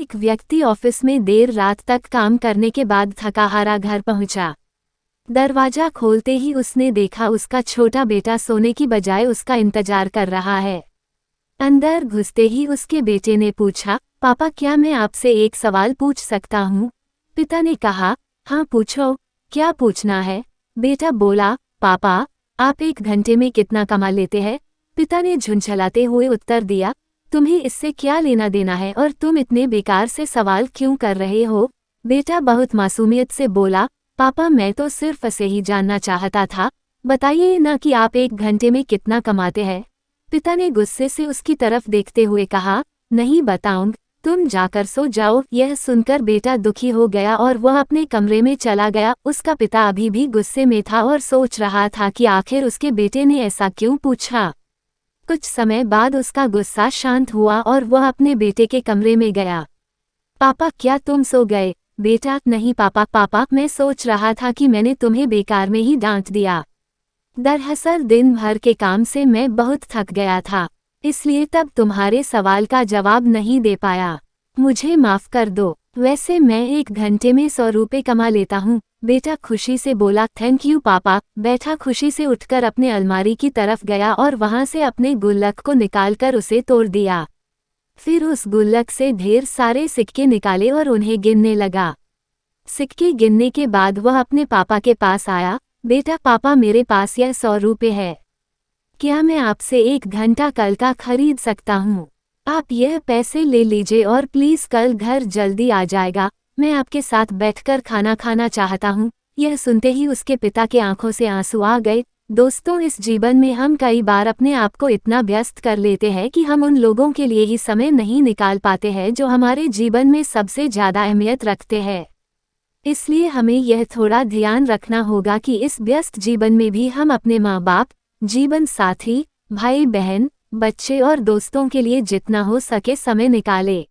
एक व्यक्ति ऑफिस में देर रात तक काम करने के बाद थका हारा घर पहुंचा। दरवाजा खोलते ही उसने देखा उसका छोटा बेटा सोने की बजाय उसका इंतजार कर रहा है। अंदर घुसते ही उसके बेटे ने पूछा, पापा क्या मैं आपसे एक सवाल पूछ सकता हूँ? पिता ने कहा, हाँ पूछो, क्या पूछना है? बेटा बोला, पापा आप 1 घंटे में कितना कमा लेते हैं? पिता ने झुंझलाते हुए उत्तर दिया, तुम्हें इससे क्या लेना देना है और तुम इतने बेकार से सवाल क्यों कर रहे हो? बेटा बहुत मासूमियत से बोला, पापा मैं तो सिर्फ ऐसे ही जानना चाहता था, बताइए ना कि आप 1 घंटे में कितना कमाते हैं। पिता ने गुस्से से उसकी तरफ देखते हुए कहा, नहीं बताऊंगा, तुम जाकर सो जाओ। यह सुनकर बेटा दुखी हो गया और वह अपने कमरे में चला गया। उसका पिता अभी भी गुस्से में था और सोच रहा था कि आखिर उसके बेटे ने ऐसा क्यों पूछा। कुछ समय बाद उसका गुस्सा शांत हुआ और वह अपने बेटे के कमरे में गया। पापा क्या तुम सो गए? बेटा नहीं पापा मैं सोच रहा था कि मैंने तुम्हें बेकार में ही डांट दिया। दरअसल दिन भर के काम से मैं बहुत थक गया था, इसलिए तब तुम्हारे सवाल का जवाब नहीं दे पाया। मुझे माफ कर दो। वैसे मैं 1 घंटे में 100 रुपये कमा लेता हूँ। बेटा खुशी से बोला, थैंक यू पापा। बैठा खुशी से उठकर अपने अलमारी की तरफ गया और वहां से अपने गुल्लक को निकालकर उसे तोड़ दिया। फिर उस गुल्लक से ढेर सारे सिक्के निकाले और उन्हें गिनने लगा। सिक्के गिनने के बाद वह अपने पापा के पास आया। बेटा पापा मेरे पास यह 100 रुपये है, क्या मैं आपसे 1 घंटा कल का खरीद सकता हूँ? आप यह पैसे ले लीजिए और प्लीज़ कल घर जल्दी आ जाएगा, मैं आपके साथ बैठकर खाना खाना चाहता हूँ। यह सुनते ही उसके पिता के आंखों से आंसू आ गए। दोस्तों इस जीवन में हम कई बार अपने आप को इतना व्यस्त कर लेते हैं कि हम उन लोगों के लिए ही समय नहीं निकाल पाते हैं जो हमारे जीवन में सबसे ज़्यादा अहमियत रखते हैं। इसलिए हमें यह थोड़ा ध्यान रखना होगा कि इस व्यस्त जीवन में भी हम अपने माँ बाप, जीवन साथी, भाई बहन, बच्चे और दोस्तों के लिए जितना हो सके समय निकालें।